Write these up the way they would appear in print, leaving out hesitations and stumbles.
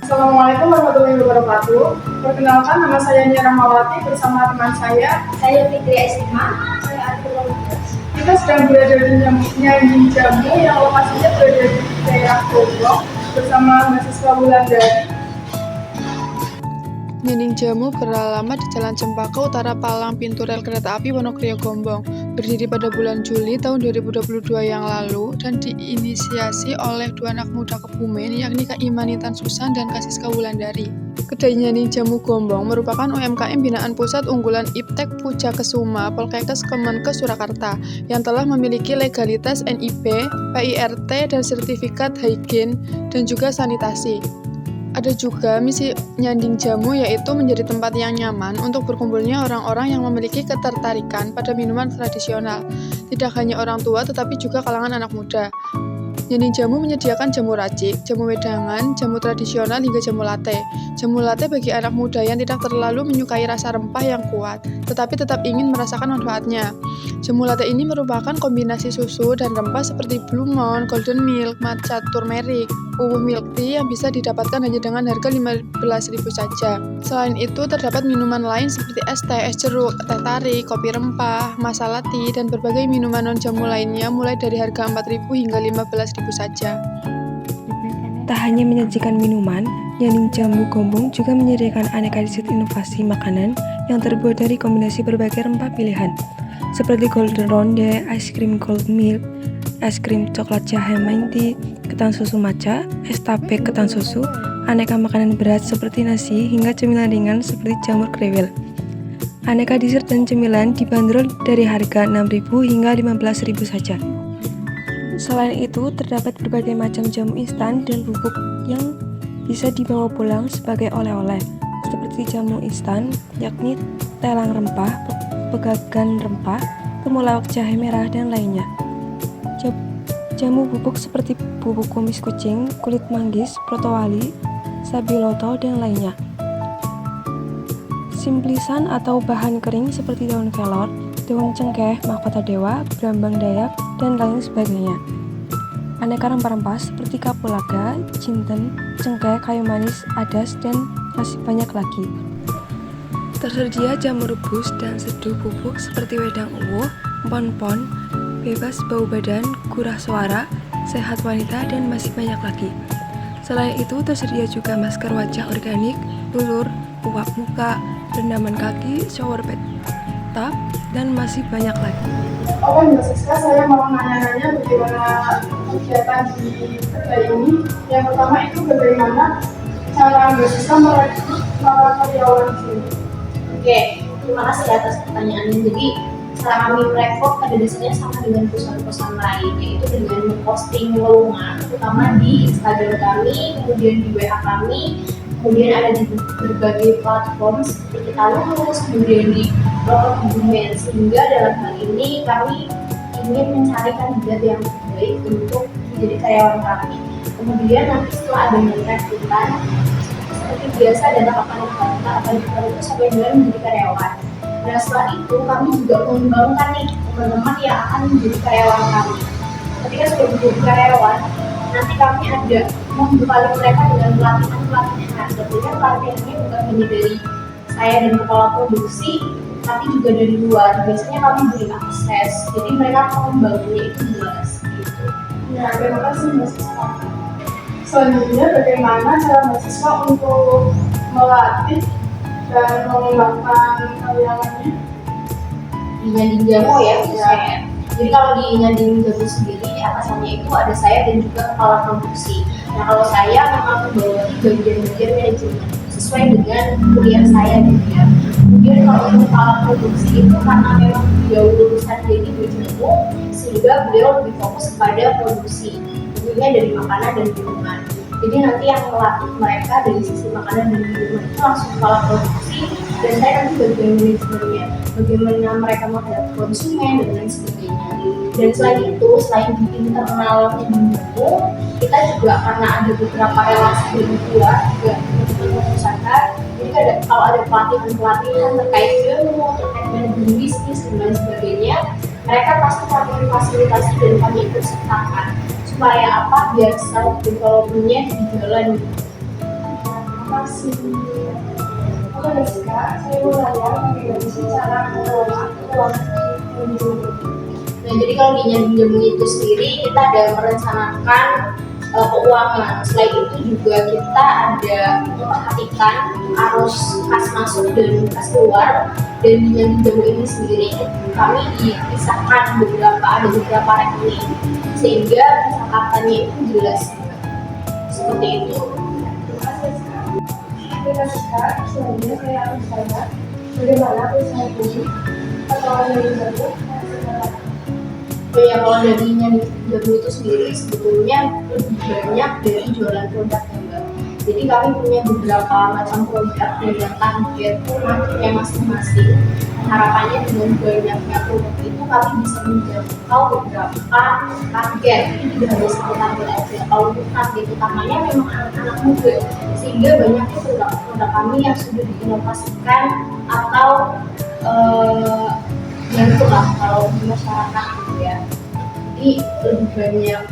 Assalamualaikum warahmatullahi wabarakatuh. Perkenalkan, nama saya Nia Rahmawati bersama teman saya Fitri Esma. Saya Arthur. Kita sedang berada di Nyanyi Jamu yang lokasinya berada di daerah Gombong bersama mahasiswa Wulandari. Nyanyi Jamu beralamat di Jalan Cempaka Utara Palang Pintu Rel Kereta Api Wonokroyo Gombong, berdiri pada bulan Juli tahun 2022 yang lalu dan diinisiasi oleh dua anak muda Kebumen, yakni Kak Imanitan Susan dan Kak Siska Wulandari. Kedai Nyanyi Jamu Gombong merupakan UMKM binaan Pusat Unggulan Iptek Puja Kesuma Polkekes Kemenkes Surakarta yang telah memiliki legalitas NIB, PIRT, dan sertifikat hygiene dan juga sanitasi. Ada juga misi Nyanding Jamu, yaitu menjadi tempat yang nyaman untuk berkumpulnya orang-orang yang memiliki ketertarikan pada minuman tradisional. Tidak hanya orang tua, tetapi juga kalangan anak muda. Nyanding Jamu menyediakan jamu racik, jamu wedangan, jamu tradisional, hingga jamu latte. Jamu latte bagi anak muda yang tidak terlalu menyukai rasa rempah yang kuat, tetapi tetap ingin merasakan manfaatnya. Jamu latte ini merupakan kombinasi susu dan rempah seperti Blue Moon, Golden Milk, Matcha Turmeric, Milk Tea yang bisa didapatkan hanya dengan harga Rp15.000 saja. Selain itu, terdapat minuman lain seperti es teh, es jeruk, teh tarik, kopi rempah, masala tea, dan berbagai minuman non-jamu lainnya mulai dari harga Rp4.000 hingga Rp15.000 saja. Tak hanya menyajikan minuman, Nyanyi Jamu Gombong juga menyediakan aneka dessert inovasi makanan yang terbuat dari kombinasi berbagai rempah pilihan, seperti golden ronde, es krim gold milk, es krim coklat jahe mainti, ketan susu matcha, es tape ketan susu, aneka makanan berat seperti nasi, hingga cemilan ringan seperti jamur kriwil. Aneka dessert dan cemilan dibanderol dari harga Rp6.000 hingga Rp15.000 saja. Selain itu, terdapat berbagai macam jamu instan dan bubuk yang bisa dibawa pulang sebagai oleh-oleh, seperti jamu instan, yakni telang rempah, pegagan rempah, temulawak jahe merah, dan lainnya. Jamu bubuk seperti bubuk kumis kucing, kulit manggis, protowali, sabiloto, dan lainnya. Simplisan atau bahan kering seperti daun kelor, daun cengkeh, mahkota dewa, brambang dayak, dan lain sebagainya. Aneka rempah-rempah seperti kapulaga, jinten, cengkeh, kayu manis, adas, dan masih banyak lagi. Tersedia jamu rebus dan seduh bubuk seperti wedang uwuh, empon-empon, bebas bau badan, gurah suara, sehat wanita, dan masih banyak lagi. Selain itu, tersedia juga masker wajah organik, lulur, uap muka, rendaman kaki, shower bathtub, dan masih banyak lagi. Oke Mbak Siska, saya mau nanya-nanya bagaimana kegiatan di kedai ini. Yang pertama itu bagaimana cara Mbak Siska merekrut para karyawan di sini. Oke, terima kasih atas pertanyaannya. Jadi, cara kami merekrut pada dasarnya sama dengan perusahaan-perusahaan lain, yaitu dengan memposting lowongan, terutama di Instagram kami, kemudian di WA kami, kemudian ada di berbagai platform seperti kita lulus, kemudian di Kebumen, sehingga dalam hal ini kami ingin mencari kandidat yang terbaik untuk menjadi karyawan kami. Kemudian nanti setelah adanya rekrutan, seperti biasa ada tahapan yang akan kita lulus sampai dengan menjadi karyawan. Nah, setelah itu kami juga mengembangkan nih teman-teman yang akan menjadi karyawan kami. Ketika sudah menjadi karyawan, nanti kami ada membekali mereka dengan pelatihan. Tentunya pelatihan ini bukan hanya dari saya dan kepala produksi, tapi juga dari luar. Biasanya kami beri akses, jadi mereka pengembangannya itu jelas gitu. Ya, terima kasih Mbak Siska. Selanjutnya, bagaimana cara Mbak Siska untuk melatih dan mengembangkan karyawannya? Di Nyanding Jamu ya, khususnya. Jadi kalau di Nyanding Jamu sendiri, di atasannya itu ada saya dan juga kepala produksi. Nah, kalau saya memang membawahi bagian-bagian manajemen sesuai dengan kuliah saya gitu ya. Kemudian kalau untuk kepala produksi itu karena memang beliau lulusan dari Jamu, sehingga beliau lebih fokus kepada produksi, tentunya dari makanan dan minuman. Jadi nanti yang melatih mereka dari sisi makanan dan minuman itu langsung kepala produksi, dan saya nanti bagian manajemennya, bagaimana mereka menghadapi konsumen dan lain sebagainya. Dan selain itu, selain di internal Jamu, kita juga karena ada beberapa relasi dari luar juga untuk usaha. Jadi kalau ada pelatihan terkait Jamu, terkait manajemen bisnis dan lain sebagainya, mereka pasti kami fasilitasi dan kami ikut sertakan supaya apa, biar self development-nya di jalan. kasih. Oke Jessica, saya mau tanya bagaimana sih cara mengelola keuangan di jamu? Nah, jadi kalau di Nyanding Jamu itu sendiri kita ada merencanakan keuangan. Selain itu juga kita ada memperhatikan arus kas masuk dan kas keluar. Dan di Nyanding Jamu ini sendiri kami dipisahkan ada beberapa rekening sehingga pencatatannya itu jelas. Seperti itu. Terima kasih Kak. Selanjutnya saya akan tanya bagaimana usaha ini atau dari jamu Ya, kalau dari Nyanding Jamu itu sendiri sebetulnya lebih banyak dari jualan produk ya Mbak. Jadi kami punya beberapa macam produk dan yang target marketnya masing-masing. Harapannya dengan banyaknya produk itu kami bisa menjangkau beberapa target. Ini tidak hanya satu target aja. Kalau untuk target utamanya memang anak-anak muda, sehingga banyaknya produk-produk kami yang sudah diinovasikan atau bantu lah kalau di masyarakat gitu ya. Jadi lebih banyak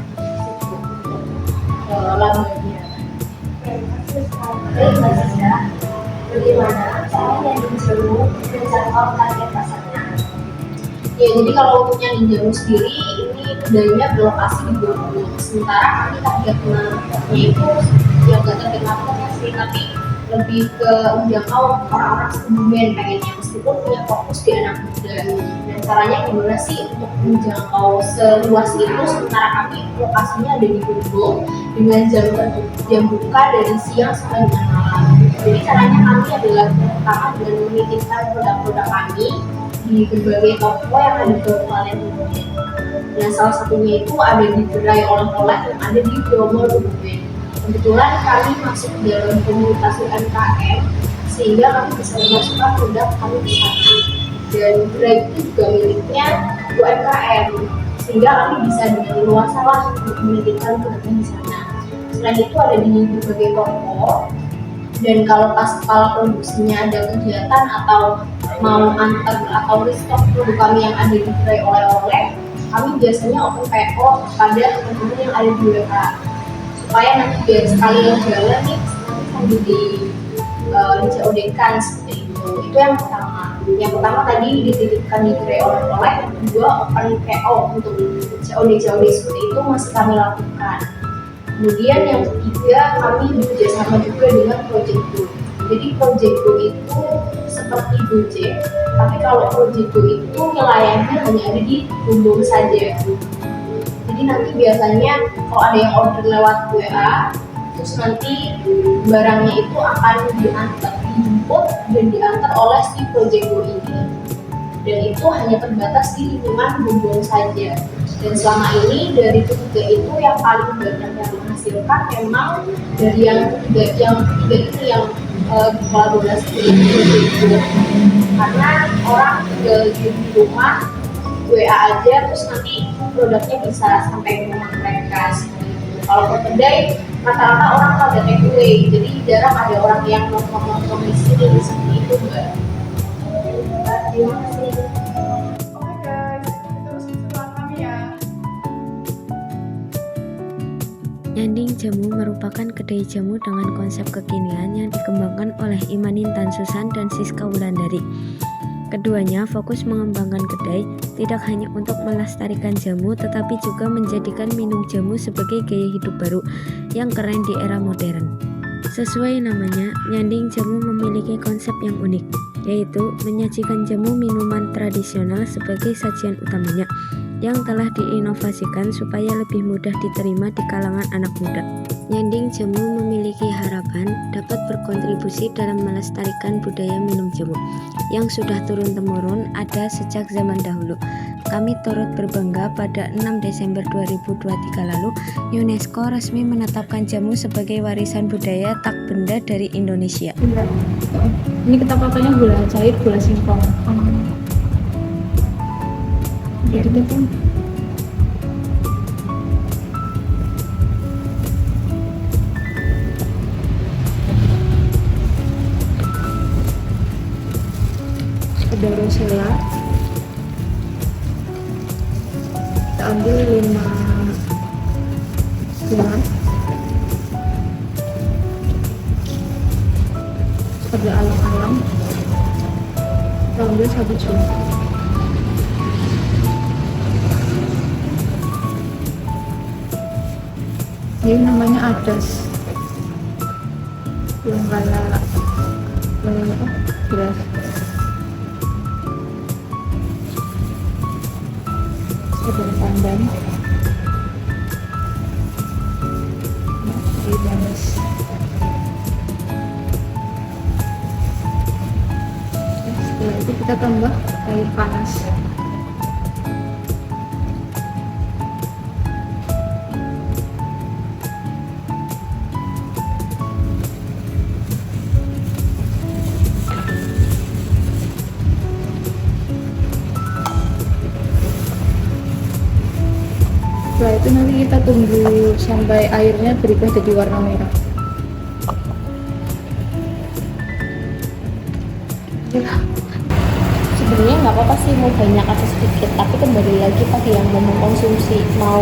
labanya. Terima kasih ya. Bagaimana caranya menjamu menjangkau target pasarnya? Ya, jadi kalau untuk Nyanding Jamu sendiri ini kedainya berlokasi di Bogor. Sementara kami target marketnya itu yang gak target marketnya sih, tapi lebih ke menjangkau orang-orang sekebumen pengennya, meskipun punya fokus di anak muda. Dan caranya gimana sih untuk menjangkau seluas itu, sementara kami lokasinya ada di Bogor dengan jam buka dari siang sampai dengan malam. Jadi caranya kami adalah pertama dengan menitipkan produk-produk kami di berbagai toko yang ada di Kabupaten Kebumen. Nah, salah satunya itu ada di gerai oleh-oleh yang ada di Bromo Kebumen. Kebetulan kami masuk dalam komunitas UMKM sehingga kami bisa memasukkan produk kami di sana. Dan gerai itu juga miliknya UMKM sehingga kami bisa dengan leluasa lah untuk menitipkan produknya di sana. Selain itu ada di berbagai toko. Dan kalau pas kepala produksinya ada kegiatan atau mau antar atau restock produk kami yang ada di gerai oleh-oleh, kami biasanya open PO pada teman-teman yang ada di WA supaya nanti biar sekali yang jalan nih nanti sambil di COD-kan seperti itu. Itu yang pertama. Yang pertama tadi dititipkan di gerai oleh-oleh, yang kedua open PO untuk COD seperti itu masih kami lakukan. Kemudian yang ketiga, kami bekerjasama juga dengan Project Go. Jadi Project Go itu seperti Gojek, tapi kalau Project Go itu wilayahnya hanya ada di Gombong saja. Jadi nanti biasanya kalau ada yang order lewat WA, terus nanti barangnya itu akan dijemput dan diantar oleh si Project Go ini. Dan itu hanya terbatas di lingkungan Gombong saja. Dan selama ini dari ketiga itu yang paling banyak yang menghasilkan memang dari yang ketiga ini yang kolaborasi dengan Project. Karena orang tinggal di rumah WA aja terus nanti produknya bisa sampai ke rumah mereka. Kalau ke kedai rata-rata orang pada take away, jadi jarang ada orang yang nongkrong di sini seperti itu Mbak. Terima kasih. Oke guys, terus setelah kami ya. Nyanding Jamu merupakan kedai jamu dengan konsep kekinian yang dikembangkan oleh Imanin Tansusan dan Siska Wulandari. Keduanya fokus mengembangkan kedai tidak hanya untuk melestarikan jamu tetapi juga menjadikan minum jamu sebagai gaya hidup baru yang keren di era modern. Sesuai namanya, Nyanding Jamu memiliki konsep yang unik, yaitu menyajikan jamu minuman tradisional sebagai sajian utamanya yang telah diinovasikan supaya lebih mudah diterima di kalangan anak muda. Nyanding Jamu memiliki harapan dapat berkontribusi dalam melestarikan budaya minum jamu yang sudah turun-temurun ada sejak zaman dahulu. Kami turut berbangga pada 6 Desember 2023 lalu, UNESCO resmi menetapkan jamu sebagai warisan budaya tak benda dari Indonesia. Ini kita pakainya gula cair, gula singkong. Jadi itu ada rosella, kita ambil 5 buah. seperti alam-alam. Kita ambil 1 Juni. Ini namanya adas. Yang kayak beras. Sedang pandan. Air panas. Setelah itu kita tambah air panas. Setelah itu nanti kita tunggu sampai airnya berubah jadi warna merah. Sebenarnya nggak apa-apa sih mau banyak atau sedikit, tapi kembali lagi pada yang mau mengkonsumsi, mau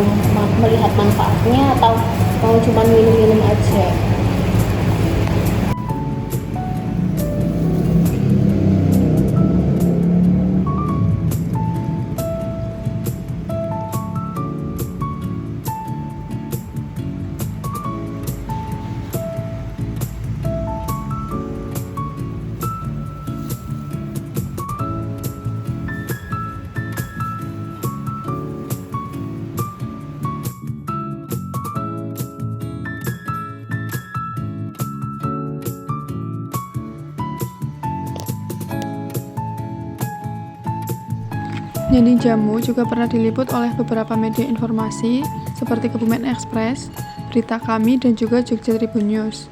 melihat manfaatnya atau mau cuma minum-minum aja. Nyanding jamu juga pernah diliput oleh beberapa media informasi seperti Kebumen Express, Berita Kami, dan juga Jogja Tribun News.